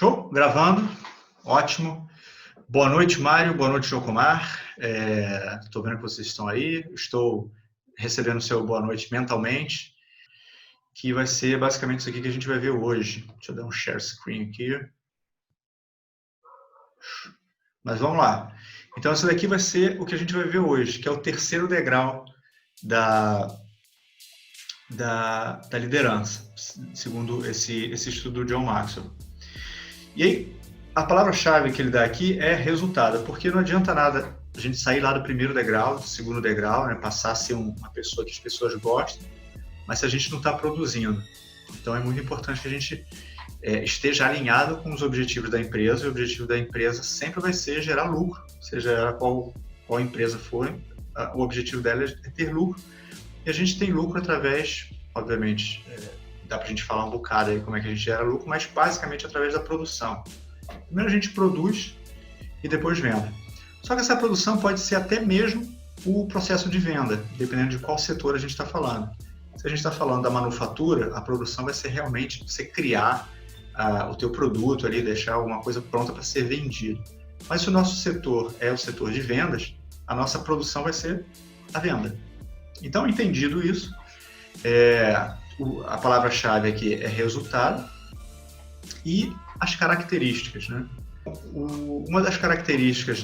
Show? Gravando. Ótimo. Boa noite, Mário. Boa noite, Jocomar. Estou vendo que vocês estão aí. Estou recebendo o seu boa noite mentalmente, que vai ser basicamente isso aqui que a gente vai ver hoje. Deixa eu dar um share screen aqui. Mas vamos lá. Então, isso daqui vai ser o que a gente vai ver hoje, que é o terceiro degrau da liderança, segundo esse estudo do John Maxwell. E aí, a palavra-chave que ele dá aqui é resultado, porque não adianta nada a gente sair lá do primeiro degrau, do segundo degrau, né, passar a ser uma pessoa que as pessoas gostam, mas se a gente não está produzindo. Então, é muito importante que a gente esteja alinhado com os objetivos da empresa, e o objetivo da empresa sempre vai ser gerar lucro, seja qual empresa for, o objetivo dela é ter lucro, e a gente tem lucro através, obviamente, dá para a gente falar um bocado aí como é que a gente gera lucro, mas basicamente através da produção. Primeiro a gente produz e depois venda. Só que essa produção pode ser até mesmo o processo de venda, dependendo de qual setor a gente está falando. Se a gente está falando da manufatura, a produção vai ser realmente você criar o teu produto ali, deixar alguma coisa pronta para ser vendido. Mas se o nosso setor é o setor de vendas, a nossa produção vai ser a venda. Então, entendido isso, a palavra-chave aqui é resultado e as características, né? Uma das características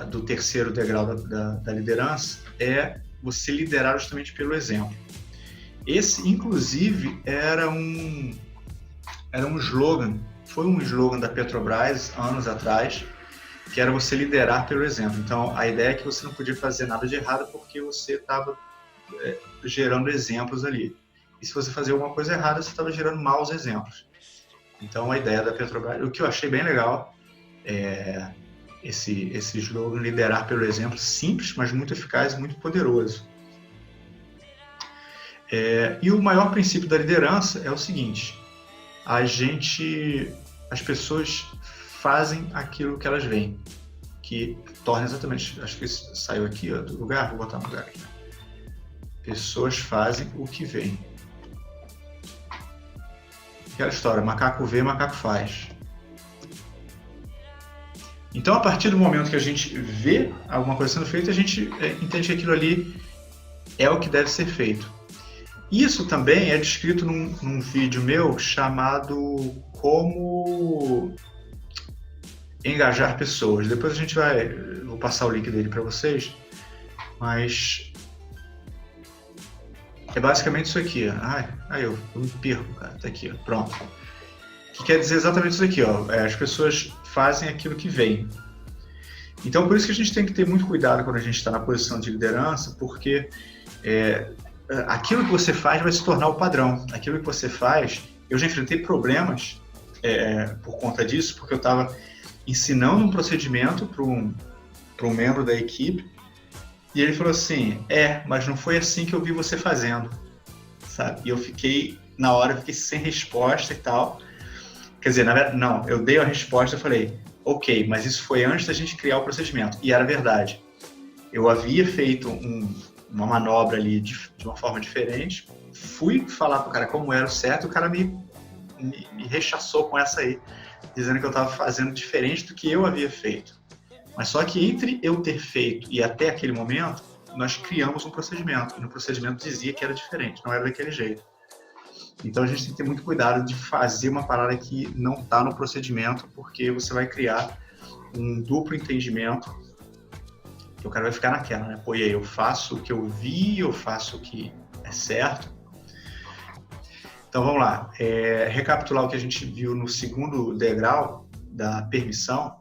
do terceiro degrau da liderança é você liderar justamente pelo exemplo. Esse, inclusive, era um slogan, foi um slogan da Petrobras anos atrás, que era você liderar pelo exemplo. Então, a ideia é que você não podia fazer nada de errado porque você estava gerando exemplos ali. E se você fazia alguma coisa errada, você estava gerando maus exemplos. Então, a ideia da Petrobras, o que eu achei bem legal, é esse slogan, liderar pelo exemplo, simples, mas muito eficaz e muito poderoso. E o maior princípio da liderança é o seguinte: as pessoas fazem aquilo que elas veem, que torna exatamente, acho que isso saiu aqui do lugar, vou botar no lugar aqui. Pessoas fazem o que veem. Aquela história, macaco vê, macaco faz. Então, a partir do momento que a gente vê alguma coisa sendo feita, a gente entende que aquilo ali é o que deve ser feito. Isso também é descrito num vídeo meu chamado Como Engajar Pessoas. Depois a gente vou passar o link dele para vocês, mas é basicamente isso aqui. Eu me perco, cara. Tá aqui, ó. Pronto. Que quer dizer exatamente isso aqui, ó. As pessoas fazem aquilo que veem. Então, por isso que a gente tem que ter muito cuidado quando a gente está na posição de liderança, porque aquilo que você faz vai se tornar o padrão. Aquilo que você faz... Eu já enfrentei problemas por conta disso, porque eu estava ensinando um procedimento para um membro da equipe, e ele falou assim, mas não foi assim que eu vi você fazendo, sabe? E eu fiquei, na hora, eu fiquei sem resposta e tal. Quer dizer, na verdade, não, eu dei a resposta e falei, ok, mas isso foi antes da gente criar o procedimento. E era verdade. Eu havia feito uma manobra ali de uma forma diferente, fui falar pro cara como era o certo, e o cara me rechaçou com essa aí, dizendo que eu estava fazendo diferente do que eu havia feito. Mas só que entre eu ter feito e até aquele momento, nós criamos um procedimento, e no procedimento dizia que era diferente, não era daquele jeito. Então a gente tem que ter muito cuidado de fazer uma parada que não está no procedimento, porque você vai criar um duplo entendimento, que o cara vai ficar naquela, né? Pô, e aí, eu faço o que eu vi, eu faço o que é certo. Então vamos lá, recapitular o que a gente viu no segundo degrau da permissão,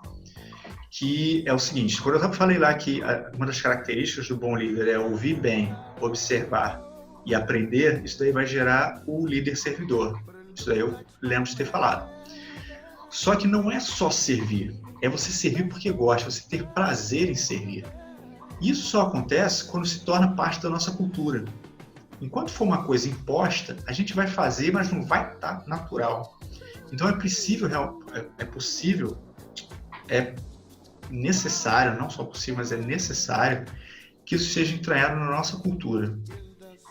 que é o seguinte: quando eu falei lá que uma das características do bom líder é ouvir bem, observar e aprender, isso daí vai gerar o líder servidor. Isso daí eu lembro de ter falado. Só que não é só servir, é você servir porque gosta, você ter prazer em servir. Isso só acontece quando se torna parte da nossa cultura. Enquanto for uma coisa imposta, a gente vai fazer, mas não vai estar natural. Então é necessário, não só possível, mas é necessário que isso seja entranhado na nossa cultura.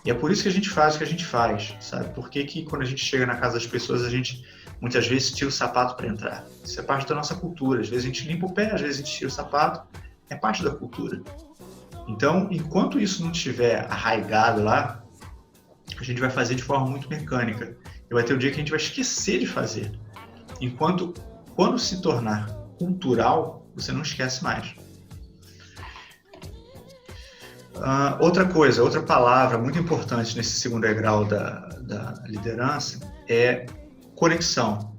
E é por isso que a gente faz o que a gente faz, sabe? Por que que quando a gente chega na casa das pessoas, a gente muitas vezes tira o sapato para entrar? Isso é parte da nossa cultura. Às vezes a gente limpa o pé, às vezes a gente tira o sapato. É parte da cultura. Então, enquanto isso não estiver arraigado lá, a gente vai fazer de forma muito mecânica. E vai ter um dia que a gente vai esquecer de fazer. Enquanto, quando se tornar cultural, você não esquece mais. Outra coisa, outra palavra muito importante nesse segundo degrau da liderança é conexão.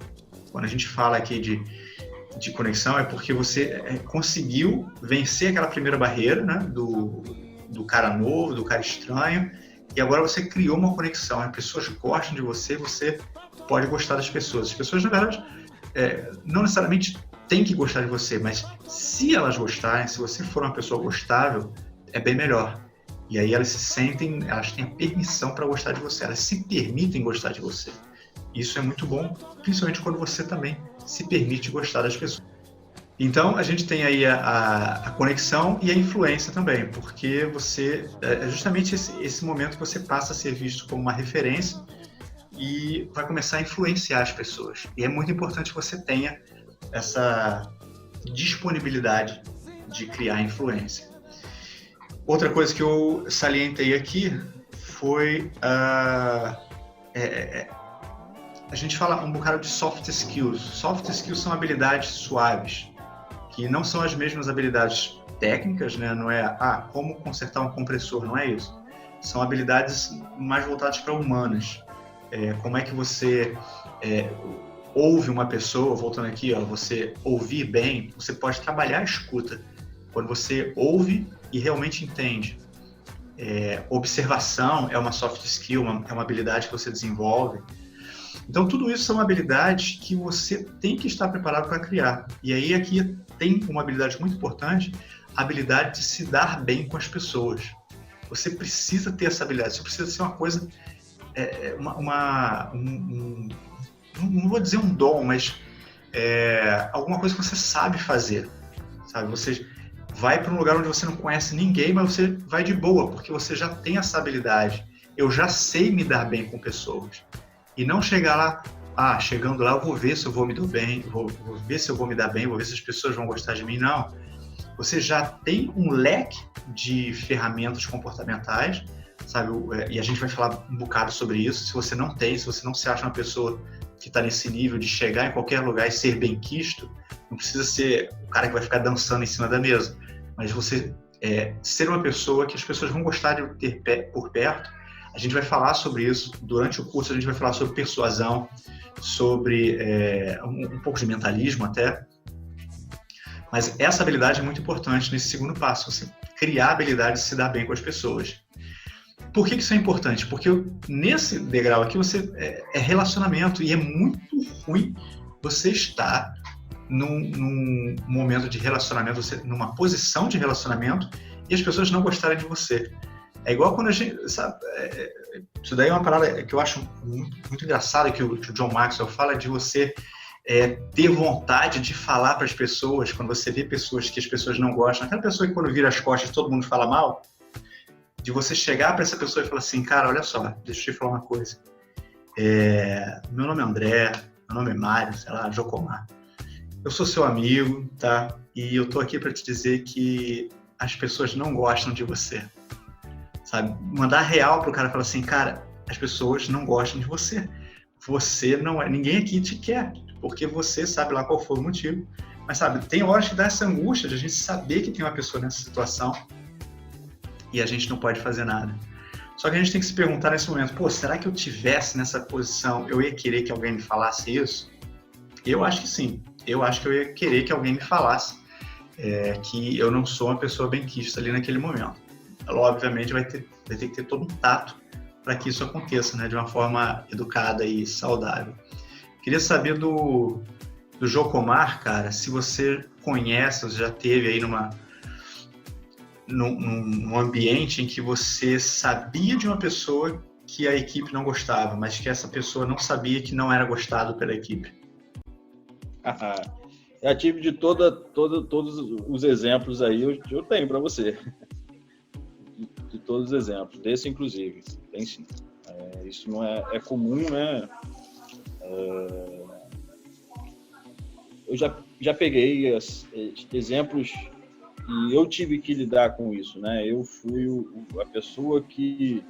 Quando a gente fala aqui de conexão, é porque você conseguiu vencer aquela primeira barreira, né, do cara novo, do cara estranho, e agora você criou uma conexão. As pessoas gostam de você, você pode gostar das pessoas. As pessoas, na verdade, não necessariamente têm que gostar de você, mas se elas gostarem, se você for uma pessoa gostável, é bem melhor. E aí elas se sentem, elas têm a permissão para gostar de você, elas se permitem gostar de você. Isso é muito bom, principalmente quando você também se permite gostar das pessoas. Então, a gente tem aí a conexão e a influência também, porque você, é justamente esse momento que você passa a ser visto como uma referência e vai começar a influenciar as pessoas. E é muito importante que você tenha essa disponibilidade de criar influência. Outra coisa que eu salientei aqui foi a gente fala um bocado de soft skills. Soft skills são habilidades suaves, que não são as mesmas habilidades técnicas, né? Não é como consertar um compressor, não é isso. São habilidades mais voltadas para humanas. Como é que você ouve uma pessoa, voltando aqui, você ouvir bem, você pode trabalhar a escuta. Quando você ouve e realmente entende. Observação é uma soft skill, é uma habilidade que você desenvolve. Então, tudo isso são habilidades que você tem que estar preparado para criar. E aí, aqui tem uma habilidade muito importante, a habilidade de se dar bem com as pessoas. Você precisa ter essa habilidade, você precisa ser uma coisa, não vou dizer um dom, mas alguma coisa que você sabe fazer, sabe? Você vai para um lugar onde você não conhece ninguém, mas você vai de boa, porque você já tem essa habilidade. Eu já sei me dar bem com pessoas. E não chegar lá, chegando lá eu vou ver se eu vou me dar bem, vou ver se eu vou me dar bem, vou ver se as pessoas vão gostar de mim. Não. Você já tem um leque de ferramentas comportamentais, sabe? E a gente vai falar um bocado sobre isso. Se você não tem, se você não se acha uma pessoa que está nesse nível de chegar em qualquer lugar e ser benquisto, não precisa ser o cara que vai ficar dançando em cima da mesa, mas você ser uma pessoa que as pessoas vão gostar de ter por perto. A gente vai falar sobre isso durante o curso, a gente vai falar sobre persuasão, sobre um pouco de mentalismo até. Mas essa habilidade é muito importante nesse segundo passo, você criar a habilidade de se dar bem com as pessoas. Por que isso é importante? Porque nesse degrau aqui você é relacionamento e é muito ruim você estar num momento de relacionamento, você, numa posição de relacionamento e as pessoas não gostarem de você. É igual quando a gente, sabe, isso daí é uma parada que eu acho muito engraçada que o John Maxwell fala de você ter vontade de falar para as pessoas, quando você vê pessoas que as pessoas não gostam, aquela pessoa que quando vira as costas todo mundo fala mal, de você chegar para essa pessoa e falar assim, cara, olha só, deixa eu te falar uma coisa, meu nome é André, meu nome é Mário, sei lá, Jocomar, eu sou seu amigo, tá? E eu tô aqui para te dizer que as pessoas não gostam de você. Sabe? Mandar real pro cara falar assim, cara, as pessoas não gostam de você. Você não é, ninguém aqui te quer, porque você sabe lá qual foi o motivo. Mas sabe, tem horas que dá essa angústia de a gente saber que tem uma pessoa nessa situação e a gente não pode fazer nada. Só que a gente tem que se perguntar nesse momento, será que eu tivesse nessa posição, eu ia querer que alguém me falasse isso? Eu acho que sim. Eu acho que eu ia querer que alguém me falasse que eu não sou uma pessoa benquista ali naquele momento. Ela, obviamente, vai ter que ter todo um tato para que isso aconteça, né, de uma forma educada e saudável. Queria saber do Jocomar, cara, se você conhece, você já teve aí num ambiente em que você sabia de uma pessoa que a equipe não gostava, mas que essa pessoa não sabia que não era gostado pela equipe. Já tive de todos os exemplos aí, eu tenho para você. de todos os exemplos, desse inclusive, tem sim. Isso não é comum, né? Eu já peguei exemplos e eu tive que lidar com isso, né? Eu fui a pessoa que...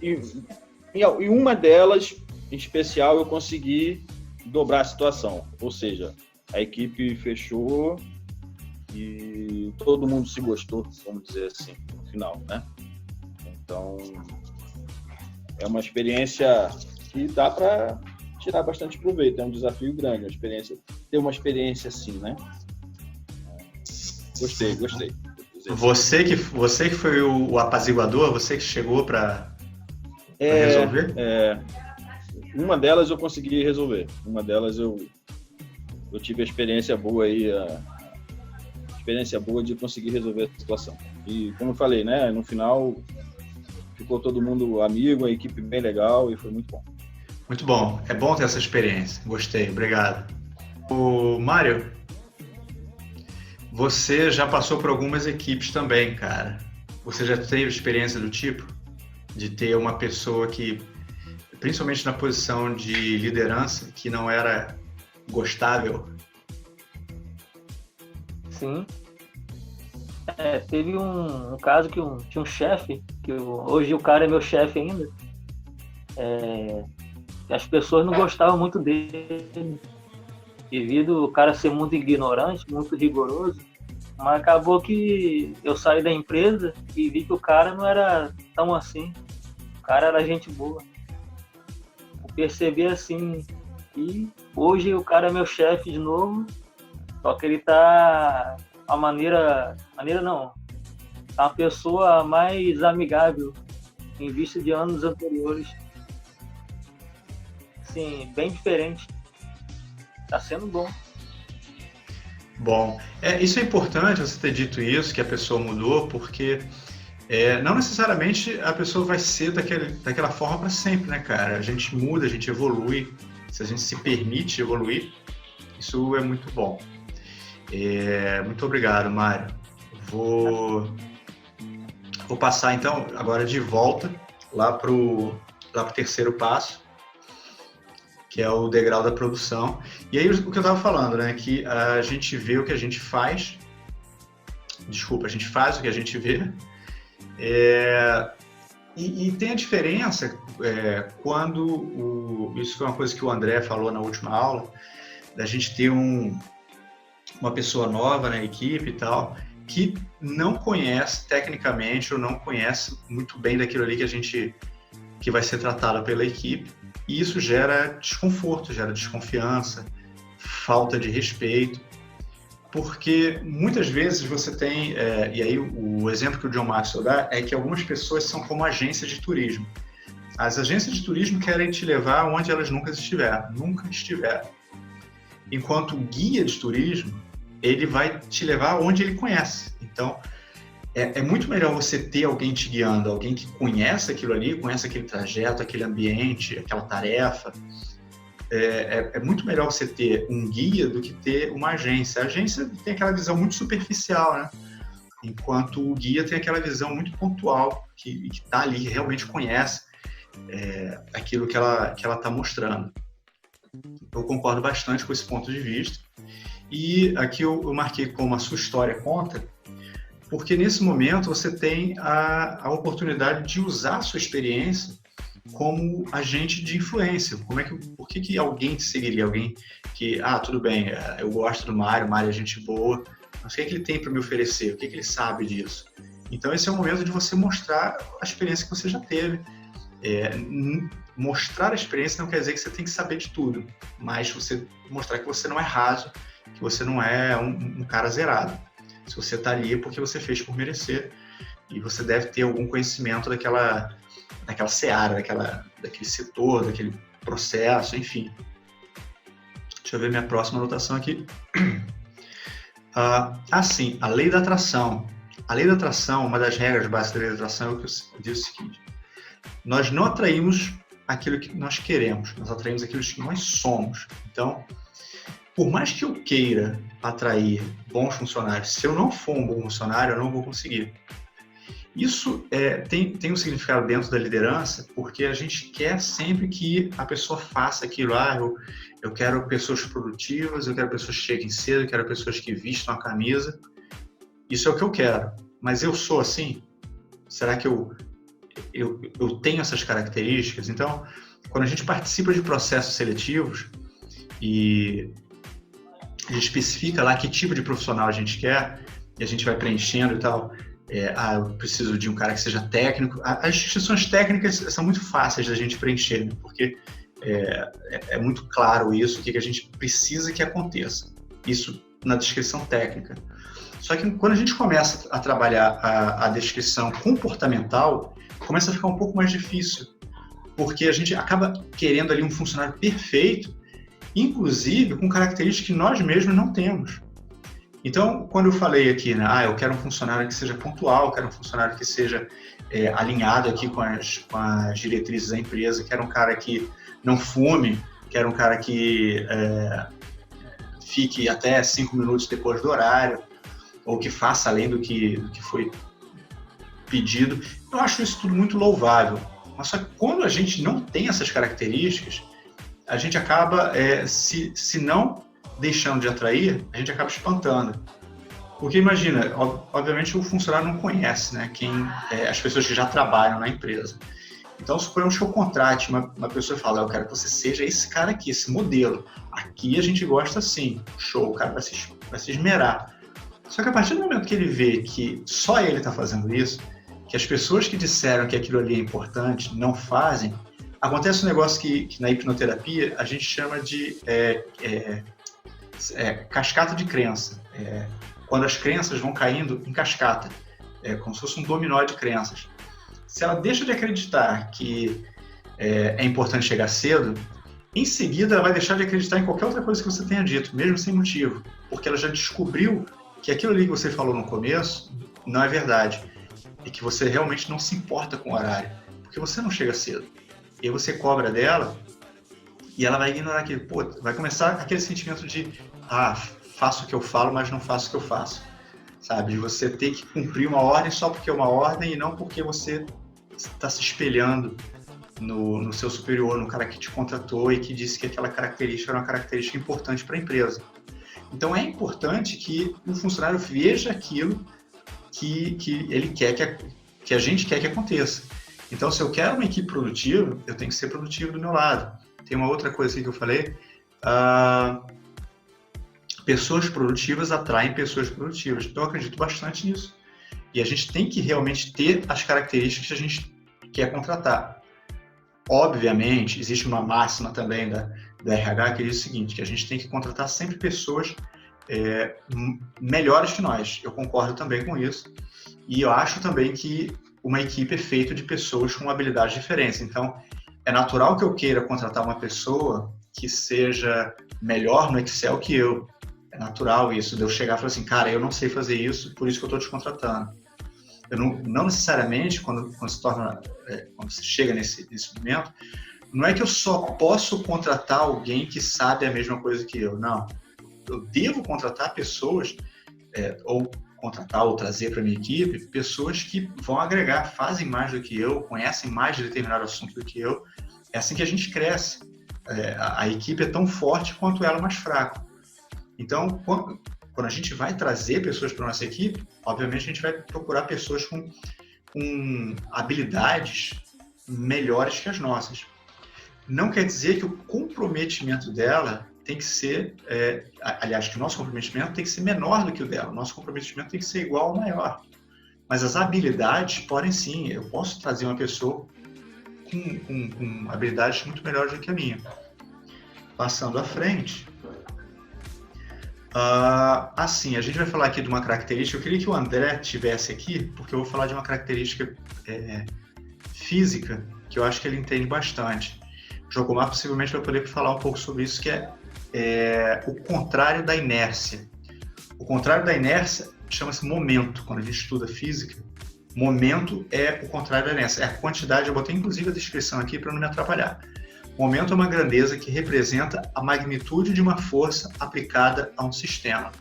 E uma delas, em especial, eu consegui dobrar a situação. Ou seja, a equipe fechou e todo mundo se gostou, vamos dizer assim, no final, né? Então, é uma experiência que dá para tirar bastante proveito. É um desafio grande, ter uma experiência assim, né? Gostei. Você que foi o apaziguador, você que chegou para resolver? Uma delas eu consegui resolver. Uma delas eu tive a experiência boa aí, de conseguir resolver a situação. E como eu falei, né? No final ficou todo mundo amigo, a equipe bem legal e foi muito bom. Muito bom. É bom ter essa experiência. Gostei. Obrigado. O Mário, você já passou por algumas equipes também, cara. Você já teve experiência do tipo? De ter uma pessoa que, principalmente na posição de liderança, que não era gostável? Sim. Teve um caso que tinha um chefe, hoje o cara é meu chefe ainda, as pessoas não gostavam muito dele, devido o cara ser muito ignorante, muito rigoroso, mas acabou que eu saí da empresa e vi que o cara não era tão assim, o cara era gente boa. Eu percebi assim, e hoje o cara é meu chefe de novo, só que ele tá tá uma pessoa mais amigável em vista de anos anteriores. Sim, bem diferente. Tá sendo bom. Bom, isso é importante você ter dito isso, que a pessoa mudou, porque não necessariamente a pessoa vai ser daquela forma para sempre, né, cara? A gente muda, a gente evolui. Se a gente se permite evoluir, isso é muito bom. Muito obrigado, Mário. Vou passar, então, agora de volta lá pro terceiro passo, que é o degrau da produção. E aí, o que eu estava falando, né? Que a gente vê o que a gente faz. Desculpa, a gente faz o que a gente vê. E tem a diferença quando... Isso foi uma coisa que o André falou na última aula, da gente ter uma pessoa nova na equipe e tal, que não conhece tecnicamente ou não conhece muito bem daquilo ali que vai ser tratado pela equipe, e isso gera desconforto, gera desconfiança, falta de respeito, porque muitas vezes você tem, e aí o exemplo que o John Maxwell dá é que algumas pessoas são como agências de turismo. As agências de turismo querem te levar onde elas nunca estiveram. Enquanto o guia de turismo, ele vai te levar onde ele conhece. Então, é muito melhor você ter alguém te guiando, alguém que conhece aquilo ali, conhece aquele trajeto, aquele ambiente, aquela tarefa. É muito melhor você ter um guia do que ter uma agência. A agência tem aquela visão muito superficial, né? Enquanto o guia tem aquela visão muito pontual, que está ali, que realmente conhece aquilo que ela está mostrando. Eu concordo bastante com esse ponto de vista. E aqui eu marquei como a sua história conta, porque nesse momento você tem a oportunidade de usar a sua experiência como agente de influência. Por que alguém te seguiria? Alguém que, tudo bem, eu gosto do Mário, o Mário é gente boa, mas o que ele tem para me oferecer? O que ele sabe disso? Então esse é o momento de você mostrar a experiência que você já teve. Mostrar a experiência não quer dizer que você tem que saber de tudo, mas você mostrar que você não é raso, que você não é um cara zerado. Se você está ali é porque você fez por merecer e você deve ter algum conhecimento daquela seara, daquele setor, daquele processo, enfim. Deixa eu ver minha próxima anotação aqui. Sim, a lei da atração. A lei da atração, uma das regras básicas da lei da atração é o que eu digo o seguinte: nós não atraímos aquilo que nós queremos, nós atraímos aquilo que nós somos. Então, por mais que eu queira atrair bons funcionários, se eu não for um bom funcionário, eu não vou conseguir. Isso tem um significado dentro da liderança, porque a gente quer sempre que a pessoa faça aquilo. Eu quero pessoas produtivas, eu quero pessoas que cheguem cedo, eu quero pessoas que vistam a camisa. Isso é o que eu quero. Mas eu sou assim? Será que eu tenho essas características? Então, quando a gente participa de processos seletivos e a gente especifica lá que tipo de profissional a gente quer, e a gente vai preenchendo e tal, eu preciso de um cara que seja técnico. As instituições técnicas são muito fáceis da gente preencher, né? Porque é muito claro isso, o que a gente precisa que aconteça. Isso na descrição técnica. Só que quando a gente começa a trabalhar a descrição comportamental, começa a ficar um pouco mais difícil, porque a gente acaba querendo ali um funcionário perfeito, inclusive com características que nós mesmos não temos. Então, quando eu falei aqui, né, eu quero um funcionário que seja pontual, quero um funcionário que seja alinhado aqui com as diretrizes da empresa, quero um cara que não fume, quero um cara que fique até 5 minutos depois do horário, ou que faça além do que foi pedido. Eu acho isso tudo muito louvável. Mas só que quando a gente não tem essas características, a gente acaba, se não deixando de atrair, a gente acaba espantando. Porque imagina, obviamente o funcionário não conhece, né, as pessoas que já trabalham na empresa. Então, suponhamos que eu contrate uma pessoa e fale, eu quero que você seja esse cara aqui, esse modelo. Aqui a gente gosta assim, show, o cara vai se esmerar. Só que a partir do momento que ele vê que só ele está fazendo isso, que as pessoas que disseram que aquilo ali é importante não fazem, acontece um negócio que na hipnoterapia a gente chama de cascata de crença. Quando as crenças vão caindo em cascata, como se fosse um dominó de crenças. Se ela deixa de acreditar que é importante chegar cedo, em seguida ela vai deixar de acreditar em qualquer outra coisa que você tenha dito, mesmo sem motivo, porque ela já descobriu que aquilo ali que você falou no começo não é verdade, e que você realmente não se importa com o horário, porque você não chega cedo. E aí você cobra dela e ela vai ignorar aquilo. Vai começar aquele sentimento de faço o que eu falo, mas não faço o que eu faço. Sabe? De você ter que cumprir uma ordem só porque é uma ordem e não porque você está se espelhando no seu superior, no cara que te contratou e que disse que aquela característica era uma característica importante para a empresa. Então é importante que o funcionário veja aquilo que ele quer que a gente quer que aconteça. Então, se eu quero uma equipe produtiva, eu tenho que ser produtivo do meu lado. Tem uma outra coisa aqui que eu falei, pessoas produtivas atraem pessoas produtivas. Então, eu acredito bastante nisso. E a gente tem que realmente ter as características que a gente quer contratar. Obviamente, existe uma máxima também da RH que diz o seguinte, que a gente tem que contratar sempre pessoas melhores que nós. Eu concordo também com isso. E eu acho também que uma equipe é feita de pessoas com habilidades diferentes. Então, é natural que eu queira contratar uma pessoa que seja melhor no Excel que eu. É natural isso, de eu chegar e falar assim, cara, eu não sei fazer isso, por isso que eu estou te contratando. Eu não necessariamente, quando você chega nesse momento, não é que eu só posso contratar alguém que sabe a mesma coisa que eu, não. Eu devo contratar pessoas, ou trazer para minha equipe, pessoas que vão agregar, fazem mais do que eu, conhecem mais de determinado assunto do que eu. É assim que a gente cresce. A equipe é tão forte quanto ela mais fraca. Então, quando a gente vai trazer pessoas para a nossa equipe, obviamente a gente vai procurar pessoas com habilidades melhores que as nossas. Não quer dizer que o comprometimento dela tem que ser, aliás, que o nosso comprometimento tem que ser menor do que o dela. O nosso comprometimento tem que ser igual ou maior. Mas as habilidades podem sim. Eu posso trazer uma pessoa com habilidades muito melhores do que a minha. Passando à frente. Assim, a gente vai falar aqui de uma característica. Eu queria que o André tivesse aqui, porque eu vou falar de uma característica física que eu acho que ele entende bastante. O Jocomar possivelmente vai poder falar um pouco sobre isso, que é o contrário da inércia. O contrário da inércia chama-se momento. Quando a gente estuda física, momento é o contrário da inércia. É a quantidade, eu botei inclusive a descrição aqui para não me atrapalhar. Momento é uma grandeza que representa a magnitude de uma força aplicada a um sistema.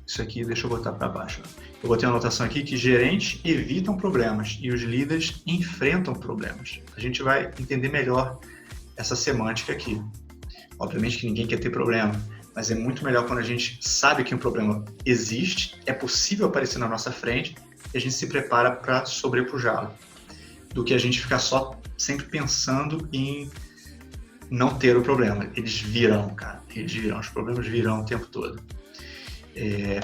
Isso aqui, deixa eu botar para baixo. eu botei uma anotação aqui que gerentes evitam problemas e os líderes enfrentam problemas. A gente vai entender melhor essa semântica aqui. Obviamente que ninguém quer ter problema, mas é muito melhor quando a gente sabe que um problema existe, é possível aparecer na nossa frente e a gente se prepara para sobrepujá-lo, do que a gente ficar só sempre pensando em não ter o problema. Eles virão, cara. Eles virão. Os problemas virão o tempo todo.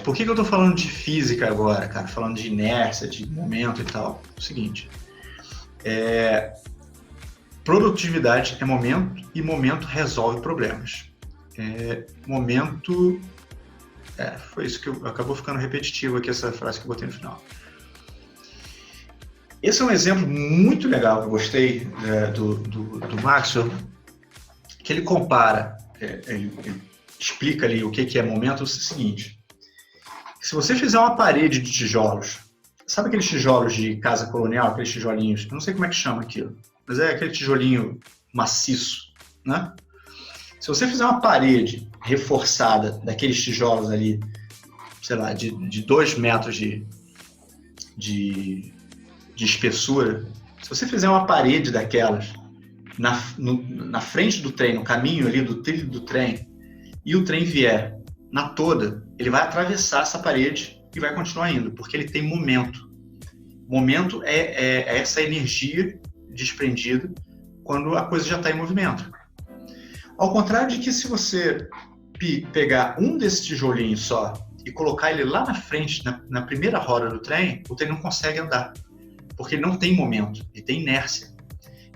Por que eu estou falando de física agora, cara? Falando de inércia, de momento e tal. É o seguinte. Produtividade é momento e momento resolve problemas. Momento... foi isso que acabou ficando repetitivo aqui, essa frase que eu botei no final. Esse é um exemplo muito legal que eu gostei do Maxwell, que ele compara, ele explica ali o que é momento, é o seguinte. Se você fizer uma parede de tijolos, sabe aqueles tijolos de casa colonial, aqueles tijolinhos, eu não sei como é que chama aquilo, mas é aquele tijolinho maciço, né? Se você fizer uma parede reforçada daqueles tijolos ali, sei lá, de 2 metros de espessura, se você fizer uma parede daquelas na frente do trem, no caminho ali do trilho do trem, e o trem vier na toda, ele vai atravessar essa parede e vai continuar indo, porque ele tem momento. Momento é essa energia desprendida quando a coisa já está em movimento. Ao contrário de que se você pegar um desses tijolinhos só e colocar ele lá na frente, na primeira roda do trem, o trem não consegue andar, porque ele não tem momento, ele tem inércia.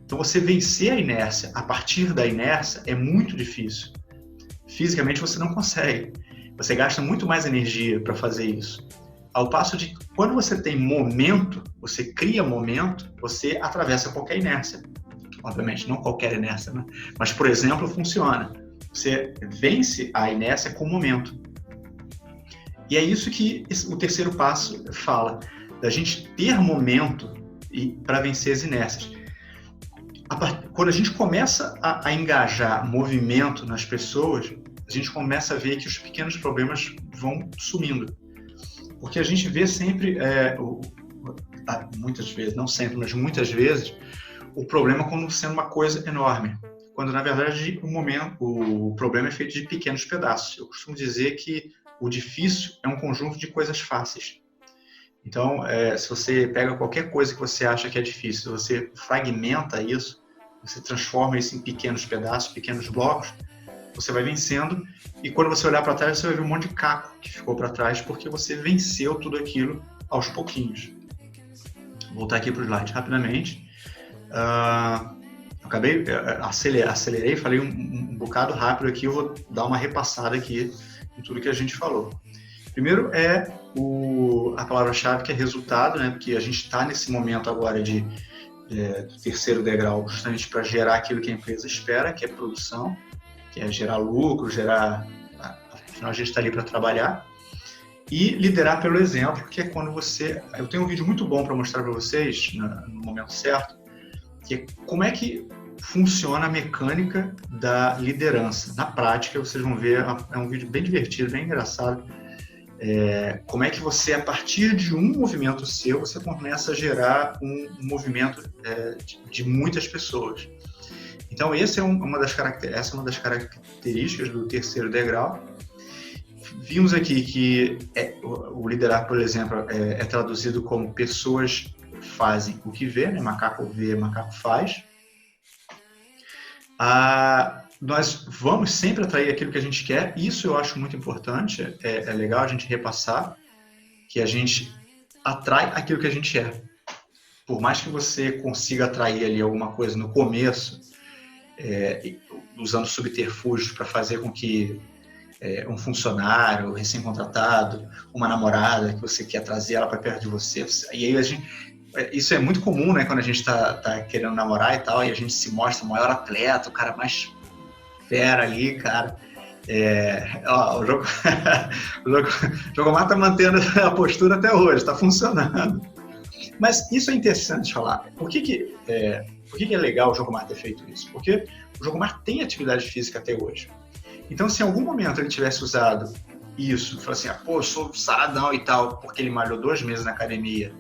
Então você vencer a inércia a partir da inércia é muito difícil. Fisicamente você não consegue. Você gasta muito mais energia para fazer isso. Ao passo de que quando você tem momento, você cria momento, você atravessa qualquer inércia. Obviamente, não qualquer inércia, né? Mas, por exemplo, funciona. Você vence a inércia com momento. E é isso que o terceiro passo fala, da gente ter momento para vencer as inércias. Quando a gente começa a engajar movimento nas pessoas, a gente começa a ver que os pequenos problemas vão sumindo. Porque a gente vê sempre, muitas vezes, não sempre, mas muitas vezes, o problema como sendo uma coisa enorme. Quando, na verdade, o problema é feito de pequenos pedaços. Eu costumo dizer que o difícil é um conjunto de coisas fáceis. Então, se você pega qualquer coisa que você acha que é difícil, você fragmenta isso, você transforma isso em pequenos pedaços, pequenos blocos, você vai vencendo, e quando você olhar para trás, você vai ver um monte de caco que ficou para trás, porque você venceu tudo aquilo aos pouquinhos. Vou voltar aqui para o slide rapidamente. Acelerei, falei um bocado rápido aqui, eu vou dar uma repassada aqui em tudo que a gente falou. Primeiro é a palavra-chave, que é resultado, né? Porque a gente está nesse momento agora do terceiro degrau, justamente para gerar aquilo que a empresa espera, que é produção, que é gerar lucro, afinal a gente está ali para trabalhar, e liderar pelo exemplo, que é quando eu tenho um vídeo muito bom para mostrar para vocês, no momento certo, que é como é que funciona a mecânica da liderança. Na prática, vocês vão ver, é um vídeo bem divertido, bem engraçado, como é que você, a partir de um movimento seu, você começa a gerar um movimento de muitas pessoas. Então, essa é uma das características do terceiro degrau. Vimos aqui que o liderar, por exemplo, é traduzido como pessoas fazem o que vê, né? Macaco vê, macaco faz. Nós vamos sempre atrair aquilo que a gente quer. Isso eu acho muito importante. É legal a gente repassar que a gente atrai aquilo que a gente é. Por mais que você consiga atrair ali alguma coisa no começo, usando subterfúgios para fazer com que um funcionário recém-contratado, uma namorada que você quer trazer ela para perto de você, e aí isso é muito comum, né, quando a gente tá querendo namorar e tal, e a gente se mostra o maior atleta, o cara mais fera ali, cara. O Jogomar tá mantendo a postura até hoje, tá funcionando. Mas isso é interessante falar. Por que é legal o Jogomar ter feito isso? Porque o Jogomar tem atividade física até hoje. Então, se em algum momento ele tivesse usado isso, fala assim, pô, eu sou saradão e tal, porque ele malhou 2 meses na academia,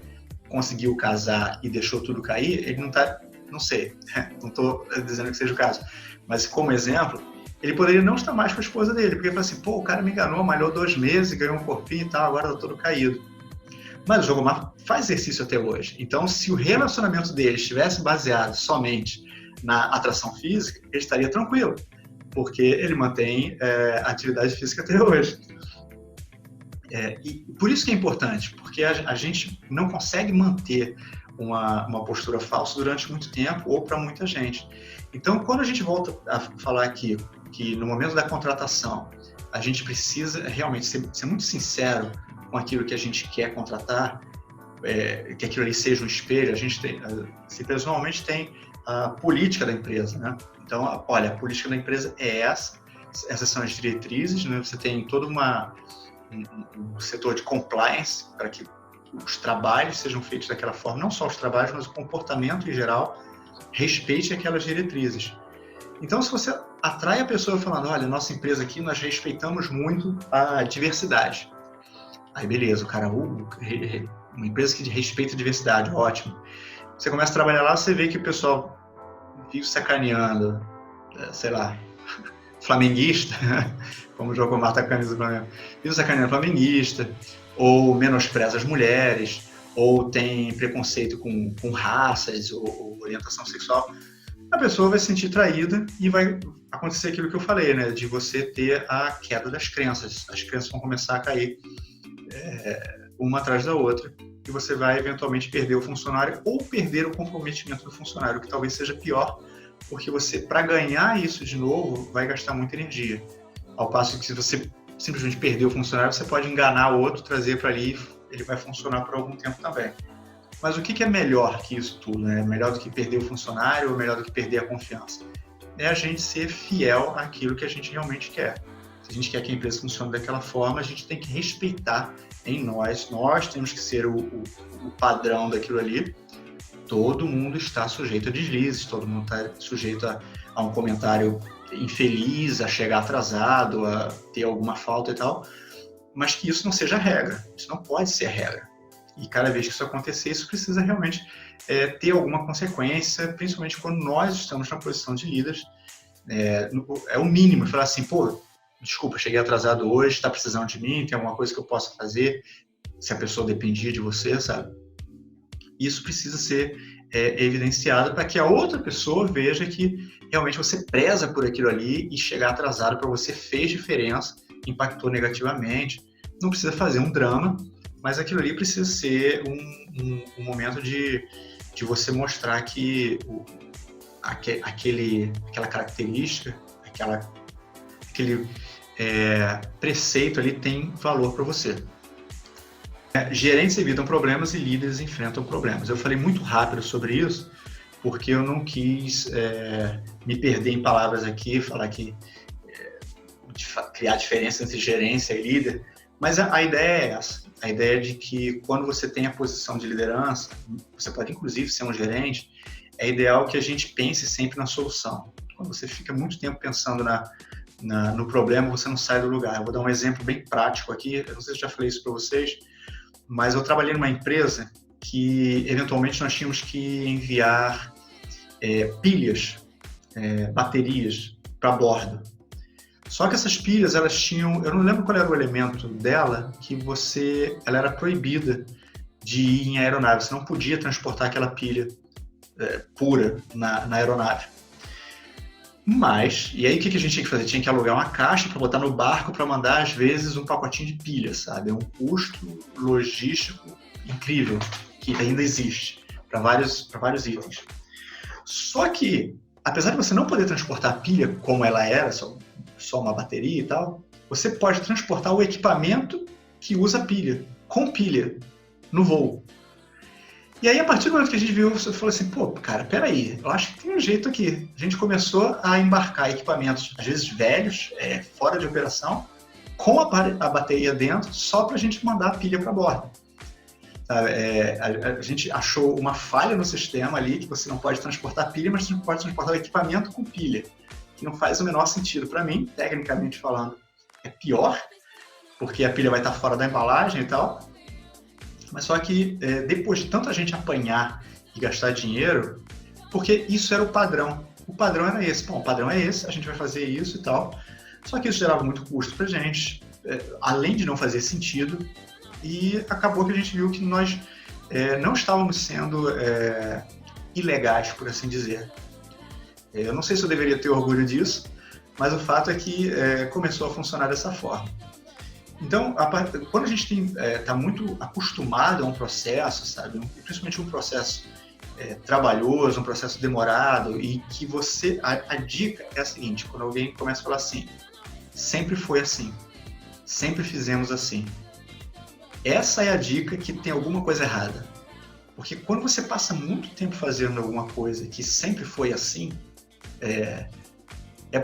conseguiu casar e deixou tudo cair, ele não tá, não sei, não tô dizendo que seja o caso, mas como exemplo, ele poderia não estar mais com a esposa dele, porque ele fala assim, pô, o cara me enganou, malhou 2 meses, ganhou um corpinho e tal, agora tá todo caído. Mas o Jogomar faz exercício até hoje. Então, se o relacionamento dele estivesse baseado somente na atração física, ele estaria tranquilo, porque ele mantém atividade física até hoje. E por isso que é importante, porque a gente não consegue manter uma postura falsa durante muito tempo ou para muita gente. Então, quando a gente volta a falar aqui que no momento da contratação a gente precisa realmente ser muito sincero com aquilo que a gente quer contratar, que aquilo ali seja um espelho, a gente tem, se pessoalmente tem a política da empresa, né? Então, olha, a política da empresa é essas são as diretrizes, né? Você tem todo um setor de compliance para que os trabalhos sejam feitos daquela forma, não só os trabalhos, mas o comportamento em geral respeite aquelas diretrizes. Então, se você atrai a pessoa falando, olha, nossa empresa aqui, nós respeitamos muito a diversidade. Aí, beleza, o cara, uma empresa que respeita a diversidade, ótimo. Você começa a trabalhar lá, você vê que o pessoal vive sacaneando, sei lá, flamenguista, como o Jogomar tá com a camisa do Flamengo, vive sacaneando flamenguista, ou menospreza as mulheres, ou tem preconceito com raças ou orientação sexual, a pessoa vai se sentir traída e vai acontecer aquilo que eu falei, né? De você ter a queda das crenças. As crenças vão começar a cair uma atrás da outra e você vai eventualmente perder o funcionário ou perder o comprometimento do funcionário, que talvez seja pior, porque você, para ganhar isso de novo, vai gastar muita energia. Ao passo que se você simplesmente perder o funcionário, você pode enganar o outro, trazer para ali, ele vai funcionar por algum tempo também. Mas o que é melhor que isso tudo, né? Melhor do que perder o funcionário ou melhor do que perder a confiança? É a gente ser fiel àquilo que a gente realmente quer. Se a gente quer que a empresa funcione daquela forma, a gente tem que respeitar em nós. Nós temos que ser o padrão daquilo ali. Todo mundo está sujeito a deslizes, todo mundo está sujeito a um comentário infeliz, a chegar atrasado, a ter alguma falta e tal, mas que isso não seja a regra. Isso não pode ser a regra. E cada vez que isso acontecer, isso precisa realmente ter alguma consequência, principalmente quando nós estamos na posição de líderes. É o mínimo, falar assim, pô, desculpa, cheguei atrasado hoje, está precisando de mim, tem alguma coisa que eu possa fazer, se a pessoa dependia de você, sabe? Isso precisa ser evidenciado para que a outra pessoa veja que realmente você preza por aquilo ali e chegar atrasado para você fez diferença, impactou negativamente. Não precisa fazer um drama, mas aquilo ali precisa ser um momento de você mostrar que aquela característica, aquele preceito ali tem valor para você. Gerentes evitam problemas e líderes enfrentam problemas. Eu falei muito rápido sobre isso, porque eu não quis me perder em palavras aqui, falar que criar diferença entre gerência e líder, mas a ideia é essa. A ideia de que quando você tem a posição de liderança, você pode inclusive ser um gerente, é ideal que a gente pense sempre na solução. Quando você fica muito tempo pensando no problema, você não sai do lugar. Eu vou dar um exemplo bem prático aqui, eu não sei se eu já falei isso para vocês, mas eu trabalhei numa empresa que eventualmente nós tínhamos que enviar pilhas, baterias para bordo. Só que essas pilhas, elas tinham, eu não lembro qual era o elemento dela, que ela era proibida de ir em aeronave, você não podia transportar aquela pilha pura na aeronave. Mas, e aí o que a gente tinha que fazer? Tinha que alugar uma caixa para botar no barco para mandar, às vezes, um pacotinho de pilhas, sabe? É um custo logístico incrível, que ainda existe, para vários itens. Só que, apesar de você não poder transportar a pilha como ela era, só uma bateria e tal, você pode transportar o equipamento que usa pilha, com pilha, no voo. E aí, a partir do momento que a gente viu, você falou assim, pô, cara, peraí, eu acho que tem um jeito aqui. A gente começou a embarcar equipamentos, às vezes velhos, fora de operação, com a bateria dentro, só para a gente mandar a pilha para bordo. A gente achou uma falha no sistema ali, que você não pode transportar pilha, mas você não pode transportar o equipamento com pilha, que não faz o menor sentido. Para mim, tecnicamente falando, é pior, porque a pilha vai estar fora da embalagem e tal. Mas só que depois de tanta gente apanhar e gastar dinheiro, porque isso era o padrão. O padrão era esse. Bom, o padrão é esse, a gente vai fazer isso e tal. Só que isso gerava muito custo pra gente, além de não fazer sentido, e acabou que a gente viu que nós não estávamos sendo ilegais, por assim dizer. Eu não sei se eu deveria ter orgulho disso, mas o fato é que começou a funcionar dessa forma. Então, quando a gente está muito acostumado a um processo, sabe, principalmente um processo trabalhoso, um processo demorado, e que a dica é a seguinte: quando alguém começa a falar assim, sempre foi assim, sempre fizemos assim, essa é a dica que tem alguma coisa errada. Porque quando você passa muito tempo fazendo alguma coisa que sempre foi assim,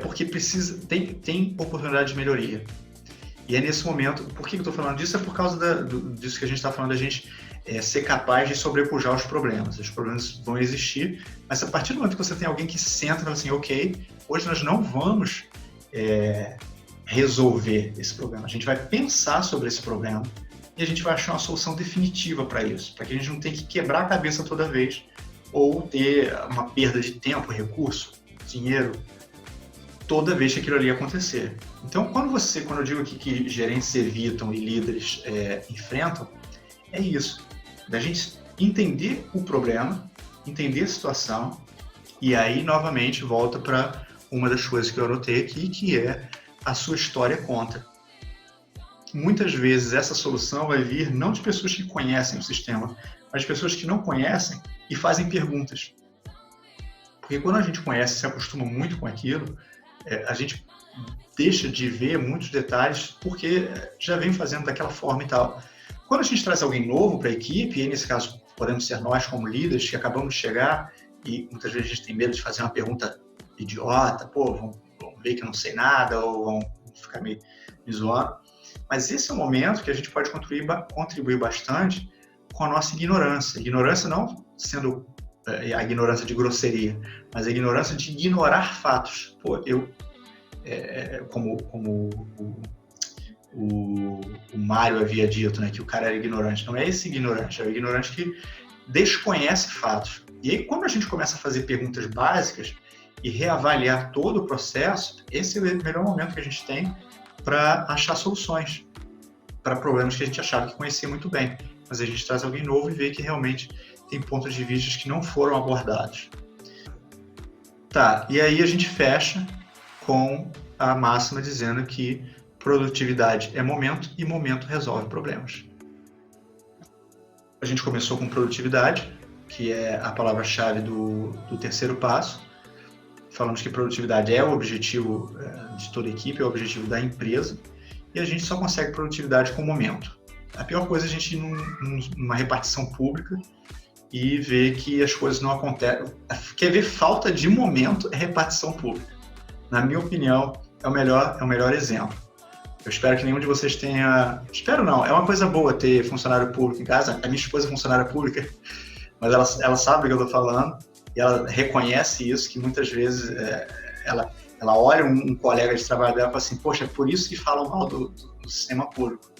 porque tem oportunidade de melhoria. E é nesse momento, por que eu estou falando disso? É por causa disso que a gente está falando, da gente ser capaz de sobrepujar os problemas. Os problemas vão existir, mas a partir do momento que você tem alguém que senta e fala assim, ok, hoje nós não vamos resolver esse problema. A gente vai pensar sobre esse problema e a gente vai achar uma solução definitiva para isso, para que a gente não tenha que quebrar a cabeça toda vez ou ter uma perda de tempo, recurso, dinheiro, toda vez que aquilo ali acontecer. Então, quando eu digo aqui que gerentes evitam e líderes enfrentam, é isso, da gente entender o problema, entender a situação, e aí, novamente, volta para uma das coisas que eu anotei aqui, que é a sua história conta. Muitas vezes essa solução vai vir não de pessoas que conhecem o sistema, mas de pessoas que não conhecem e fazem perguntas. Porque quando a gente conhece e se acostuma muito com aquilo, a gente deixa de ver muitos detalhes porque já vem fazendo daquela forma e tal. Quando a gente traz alguém novo para a equipe, e nesse caso podemos ser nós como líderes que acabamos de chegar e muitas vezes a gente tem medo de fazer uma pergunta idiota, vão ver que eu não sei nada ou vão ficar meio me zoando. Mas esse é o momento que a gente pode contribuir bastante com a nossa ignorância. Ignorância não sendo a ignorância de grosseria, mas a ignorância de ignorar fatos. Como o Mário havia dito, né, que o cara era ignorante. Não é esse ignorante, é o ignorante que desconhece fatos. E aí, quando a gente começa a fazer perguntas básicas e reavaliar todo o processo, esse é o melhor momento que a gente tem para achar soluções para problemas que a gente achava que conhecia muito bem. Mas a gente traz alguém novo e vê que realmente tem pontos de vista que não foram abordados. Tá, e aí a gente fecha com a máxima dizendo que produtividade é momento e momento resolve problemas. A gente começou com produtividade, que é a palavra-chave do terceiro passo. Falamos que produtividade é o objetivo de toda a equipe, é o objetivo da empresa, e a gente só consegue produtividade com momento. A pior coisa é a gente ir numa repartição pública e ver que as coisas não acontecem. Quer ver falta de momento é repartição pública. Na minha opinião, é o melhor exemplo. Eu espero que nenhum de vocês tenha... Espero não, é uma coisa boa ter funcionário público em casa. A minha esposa é funcionária pública, mas ela sabe do que eu estou falando e ela reconhece isso, que muitas vezes ela olha um colega de trabalho dela e fala assim, poxa, é por isso que falam mal do sistema público.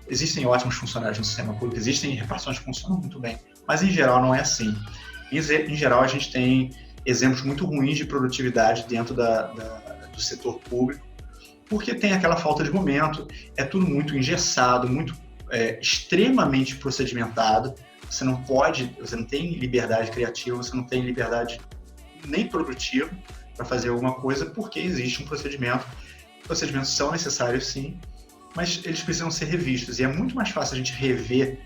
Existem ótimos funcionários no sistema público, existem repartições que funcionam muito bem, mas em geral não é assim. Em geral a gente tem exemplos muito ruins de produtividade dentro do setor público, porque tem aquela falta de momento, é tudo muito engessado, muito extremamente procedimentado, você não tem liberdade criativa, você não tem liberdade nem produtiva para fazer alguma coisa, porque existe um procedimento. Procedimentos são necessários sim, mas eles precisam ser revistos, e é muito mais fácil a gente rever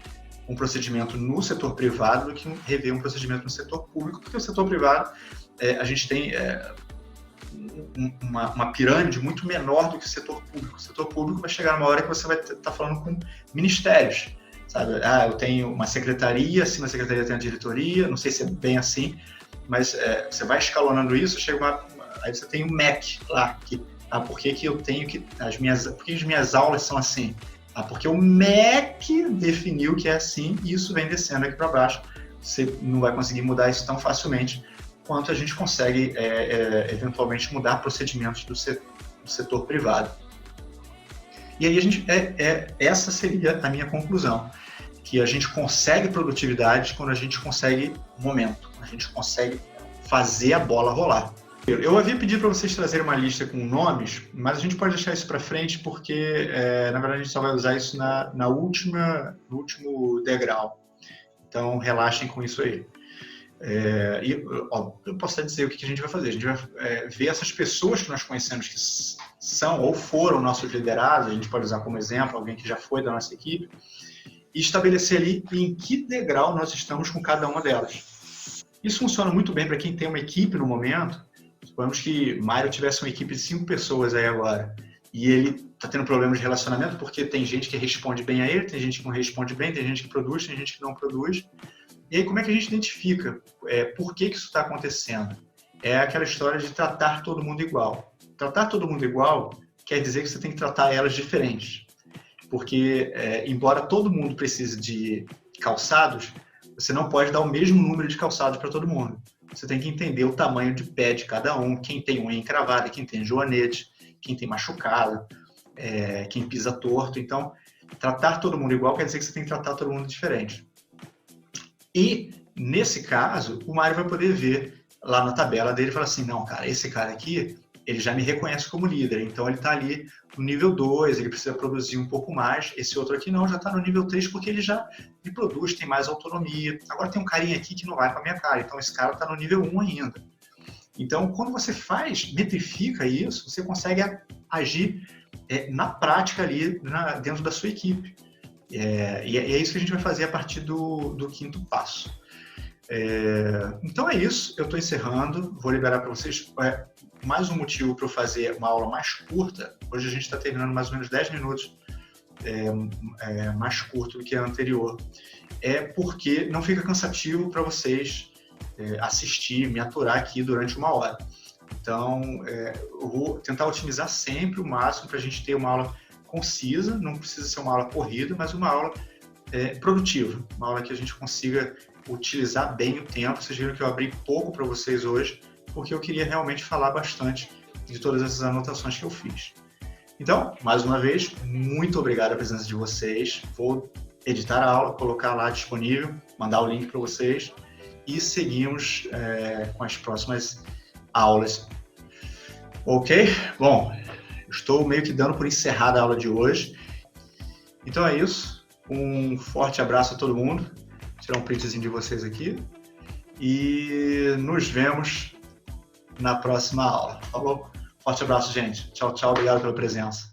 um procedimento no setor privado do que rever um procedimento no setor público, porque o setor privado, a gente tem uma pirâmide muito menor do que o setor público. O setor público vai chegar numa hora que você vai estar falando com ministérios, sabe? Eu tenho uma secretaria, acima da secretaria tem a diretoria, não sei se é bem assim, mas você vai escalonando isso, aí você tem o MEC lá, por que eu tenho que... por que as minhas aulas são assim? Porque o MEC definiu que é assim, e isso vem descendo aqui para baixo. Você não vai conseguir mudar isso tão facilmente quanto a gente consegue, eventualmente, mudar procedimentos do setor privado. E aí essa seria a minha conclusão, que a gente consegue produtividade quando a gente consegue momento, a gente consegue fazer a bola rolar. Eu havia pedido para vocês trazerem uma lista com nomes, mas a gente pode deixar isso para frente porque, na verdade, a gente só vai usar isso no último degrau. Então, relaxem com isso aí. Eu posso até dizer o que a gente vai fazer. A gente vai ver essas pessoas que nós conhecemos que são ou foram nossos liderados, a gente pode usar como exemplo alguém que já foi da nossa equipe, e estabelecer ali em que degrau nós estamos com cada uma delas. Isso funciona muito bem para quem tem uma equipe no momento. Suponhamos que Mário tivesse uma equipe de 5 pessoas aí agora e ele está tendo problemas de relacionamento porque tem gente que responde bem a ele, tem gente que não responde bem, tem gente que produz, tem gente que não produz. E aí como é que a gente identifica por que isso está acontecendo? É aquela história de tratar todo mundo igual. Tratar todo mundo igual quer dizer que você tem que tratar elas diferentes. Porque, embora todo mundo precise de calçados, você não pode dar o mesmo número de calçados para todo mundo. Você tem que entender o tamanho de pé de cada um, quem tem unha encravada, quem tem joanete, quem tem machucado, quem pisa torto. Então, tratar todo mundo igual quer dizer que você tem que tratar todo mundo diferente. E, nesse caso, o Mário vai poder ver lá na tabela dele e falar assim, não, cara, esse cara aqui, ele já me reconhece como líder, então ele está ali no nível 2, ele precisa produzir um pouco mais, esse outro aqui não, já está no nível 3 porque ele já me produz, tem mais autonomia. Agora tem um carinha aqui que não vai com a minha cara, então esse cara está no nível 1 ainda. Então, quando você metrifica isso, você consegue agir na prática ali dentro da sua equipe. E é isso que a gente vai fazer a partir do 5º passo. Então é isso, eu estou encerrando, vou liberar para vocês mais um motivo para eu fazer uma aula mais curta. Hoje a gente está terminando mais ou menos 10 minutos mais curto do que a anterior. É porque não fica cansativo para vocês assistir, me aturar aqui durante 1 hora. Então, eu vou tentar otimizar sempre o máximo para a gente ter uma aula concisa, não precisa ser uma aula corrida, mas uma aula produtiva, uma aula que a gente consiga utilizar bem o tempo. Vocês viram que eu abri pouco para vocês hoje, porque eu queria realmente falar bastante de todas essas anotações que eu fiz. Então, mais uma vez, muito obrigado pela presença de vocês. Vou editar a aula, colocar lá disponível, mandar o link para vocês e seguimos com as próximas aulas. Ok? Bom, estou meio que dando por encerrada a aula de hoje. Então é isso. Um forte abraço a todo mundo. Vou tirar um printzinho de vocês aqui. E nos vemos na próxima aula. Falou? Forte abraço, gente. Tchau, tchau. Obrigado pela presença.